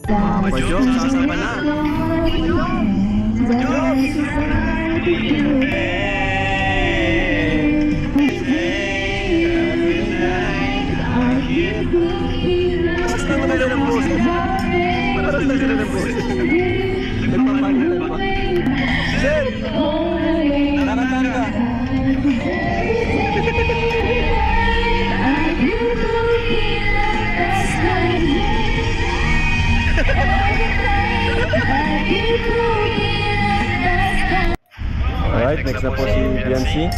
Majok, sasama na. Alright, next na po si Biancy.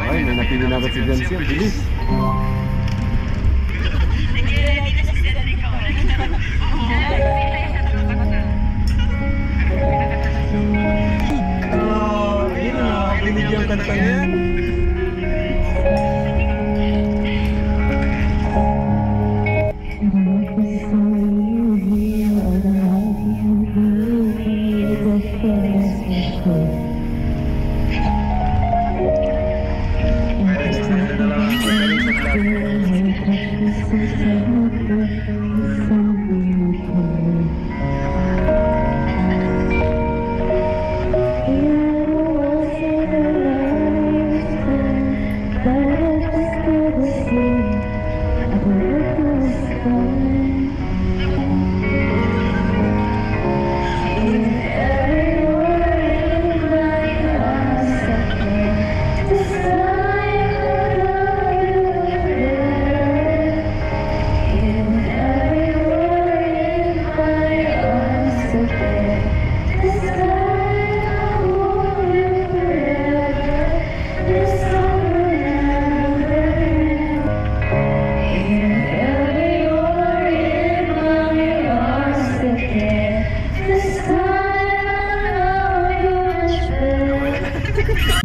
Ay, may napili na agad si Biancy. Ang bilis. Yun na, pinig yung kanta niya.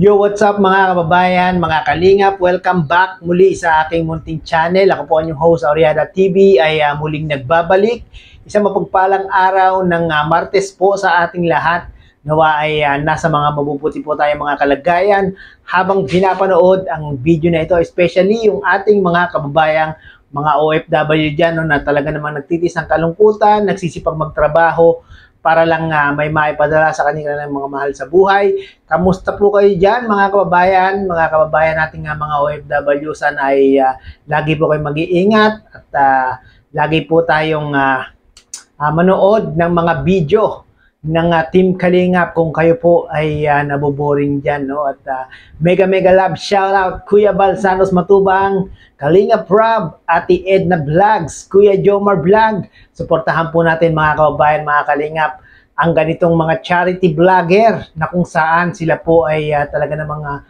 Yo, what's up mga kababayan, mga kalingap? Welcome back muli sa aking munting channel. Ako po ang inyong host, Oriada TV, ay muling nagbabalik. Isang mapagpalang araw ng Martes po sa ating lahat. Nawa ay nasa mga mabubuti po tayo mga kalagayan habang pinapanood ang video na ito, especially yung ating mga kababayang mga OFW dyan, no, na talaga namang nagtitis ng kalungkutan, nagsisipag magtrabaho para lang may maipadala sa kanila ng mga mahal sa buhay. Kamusta po kayo dyan mga kababayan nating mga OFW? Sana ay lagi po kayong mag-iingat at lagi po tayong manood ng mga video ng Team Kalingap kung kayo po ay naboboring dyan. No? At mega love shoutout Kuya Bal Santos Matubang, Kalingap Rob, Ate Edna Vlogs, Kuya Jomar Vlog. Suportahan po natin mga kababayan, mga Kalingap, ang ganitong mga charity vlogger na kung saan sila po ay talaga namang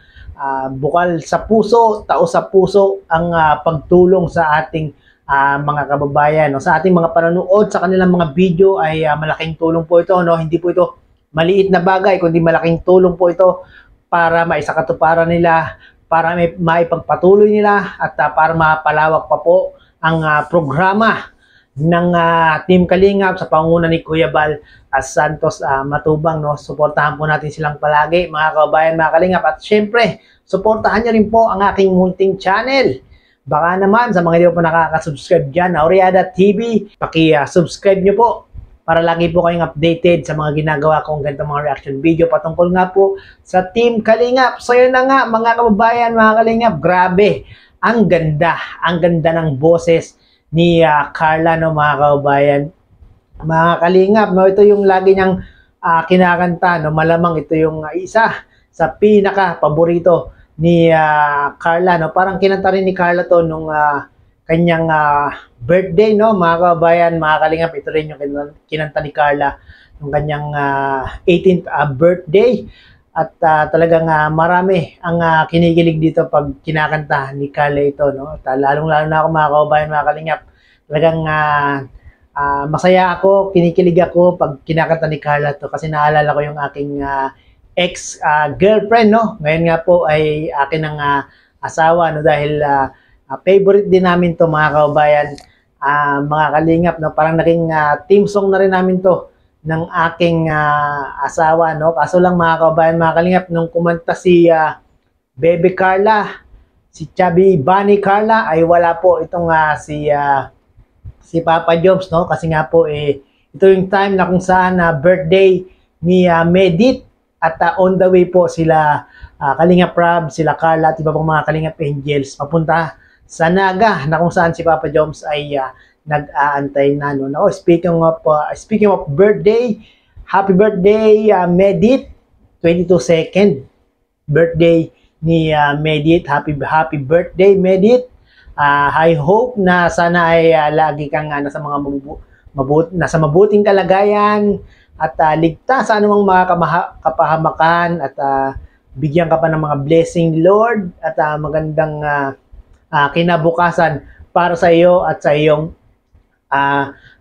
bukal sa puso, tao sa puso ang pagtulong sa ating mga kababayan. No? Sa ating mga panonood sa kanilang mga video ay malaking tulong po ito. No? Hindi po ito maliit na bagay, kundi malaking tulong po ito para maisakatuparan nila, para maipagpatuloy nila at para mapalawak pa po ang programa ng Team Kalingap sa pangunguna ni Kuya Bal Santos Matubang. No? Suportahan po natin silang palagi mga kababayan, mga Kalingap, at syempre suportahan nyo rin po ang aking munting channel. Baka naman sa mga hindi po nakaka-subscribe dyan na Oriada TV, paki-subscribe nyo po para lagi po kayong updated sa mga ginagawa kong ganitong mga reaction video patungkol nga po sa Team Kalingap. So yun na nga mga kababayan, mga Kalingap, grabe, ang ganda ng boses ni Carla, no, mga kababayan, mga Kalingap. No, ito yung lagi niyang kinakanta, no, malamang ito yung isa sa pinaka-paborito ni Carla, no? Parang kinanta rin ni Carla to nung kanyang birthday, no, mga kababayan, mga Kalingap. Ito rin yung kinanta ni Carla nung kanyang 18th birthday. At talagang marami ang kinikilig dito pag kinakanta ni Carla ito, no? Lalong-lalo na ako mga kababayan, mga Kalingap. Talagang masaya ako, kinikilig ako pag kinakanta ni Carla to kasi naalala ko yung aking ex-girlfriend, no? Ngayon nga po ay akin ang asawa, no? Dahil favorite din namin to mga kababayan, mga Kalingap, no? Parang naging team song na rin namin to ng aking asawa, no? Kaso lang mga kababayan, mga Kalingap, nung kumanta si Baby Carla, si Chubby Bunny Carla, ay wala po itong si Papa Jobs, no? Kasi nga po ito yung time na kung saan birthday ni Medit at on the way po sila Kalingap Rab, sila Carla at iba pang mga Kalingap Angels papunta sa Naga na kung saan si Papa Jobs ay nag-aantay na, no? No, speaking of birthday, happy birthday Medit, 22nd birthday ni Medit. Happy birthday Medit. I hope na sana ay lagi kang nasa mga nasa mabuting kalagayan at ligtas sa anumang mga kapahamakan at bigyan ka pa ng mga blessing Lord at magandang kinabukasan para sa iyo at sa iyong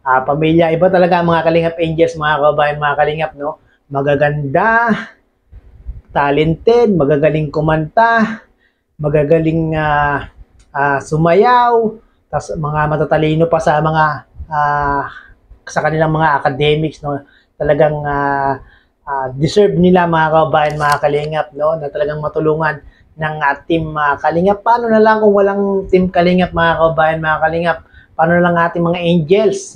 pamilya. Iba talaga ang mga Kalingap Angels, mga kababayan, mga Kalingap, no? Magaganda, talented, magagaling kumanta, magagaling sumayaw, tas mga matatalino pa sa mga sa kanilang mga academics, no? Talagang deserve nila, mga kababayan, mga Kalingap, no? Na talagang matulungan ng team Kalingap. Paano na lang kung walang team Kalingap, mga kababayan, mga Kalingap? Paano na lang ating mga angels?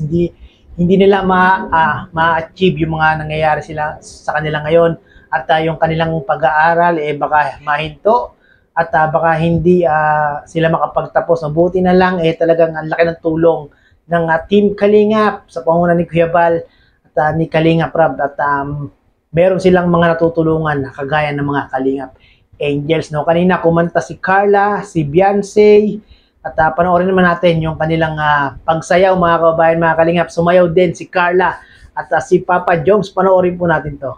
Hindi nila ma-achieve yung mga nangyayari sila sa kanila ngayon at yung kanilang pag-aaral baka mahinto at baka hindi sila makapagtapos. Mabuti na lang talagang ang laki ng tulong ng Team Kalingap sa pangunguna ni Kuya Bal at ni Kalingap Rab at meron silang mga natutulungan kagaya ng mga Kalingap Angels, no? Kanina kumanta si Carla, si Beyonce at panoorin naman natin yung kanilang pagsayaw, mga kababayan, mga Kalingap. Sumayaw din si Carla at si Papa Jobs. Panoorin po natin to.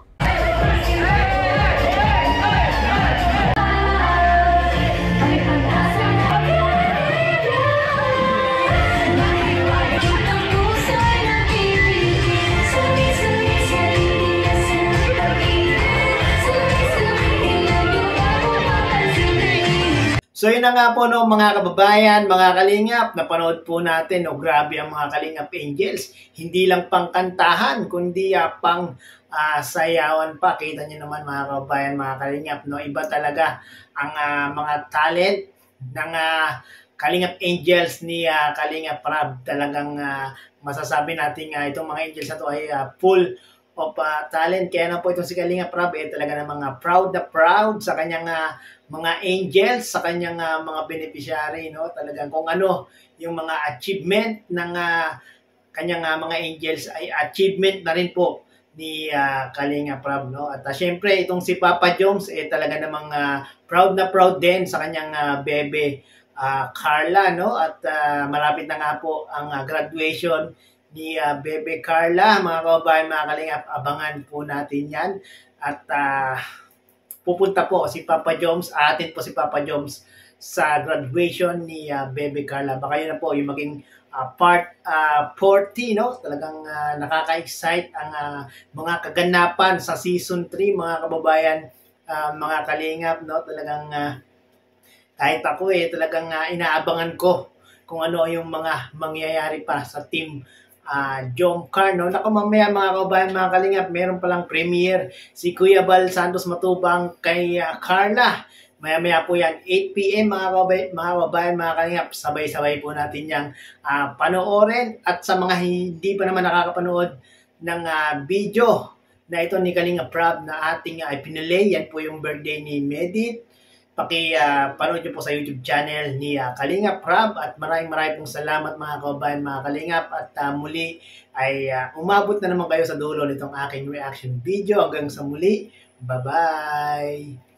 So yun na nga po, no, mga kababayan, mga Kalingap, napanood po natin, no, grabe ang mga Kalingap Angels. Hindi lang pang kantahan, kundi pang sayawan pa. Kita nyo naman, mga kababayan, mga Kalingap, no, iba talaga ang mga talent ng Kalingap Angels ni Kalingap Rab. Talagang masasabi natin itong mga Angels na to ay full of talent. Kaya na po itong si Kalingap Rab talaga namang proud na proud sa kanyang mga angels, sa kanyang mga beneficiary, no? Talagang kung ano yung mga achievement ng kanyang mga angels ay achievement na rin po ni Kalingap Rab, no? At syempre itong si Papa Jones talaga namang proud na proud din sa kanyang bebe Carla, no? At malapit na nga po ang graduation ni Bebe Carla, mga kababayan, mga Kalingap. Abangan po natin yan. At pupunta po si Papa Jones, atin po si Papa Jones sa graduation ni Bebe Carla. Baka yun na po yung maging part 40, no? Talagang nakaka-excite ang mga kaganapan sa season 3, mga kababayan, mga Kalingap, no? Talagang kahit ako talagang inaabangan ko kung ano yung mga mangyayari pa sa team Jomcar, no? Naku, mamaya, mga kababayan, mga Kalingap, meron palang premiere si Kuya Bal Santos Matubang kay Carla. Maya-maya po yan, 8 PM, mga kababayan, mga Kalingap. Sabay-sabay po natin yang panoorin. At sa mga hindi pa naman nakakapanood ng video na ito ni Kalingap Rab na ating pinalay, yan po yung birthday ni Medit. Panood nyo po sa YouTube channel ni Kalingap Rab at maraming pong salamat, mga kababayan, mga Kalingap, at muli ay umabot na naman kayo sa dulo nitong aking reaction video. Hanggang sa muli, bye-bye!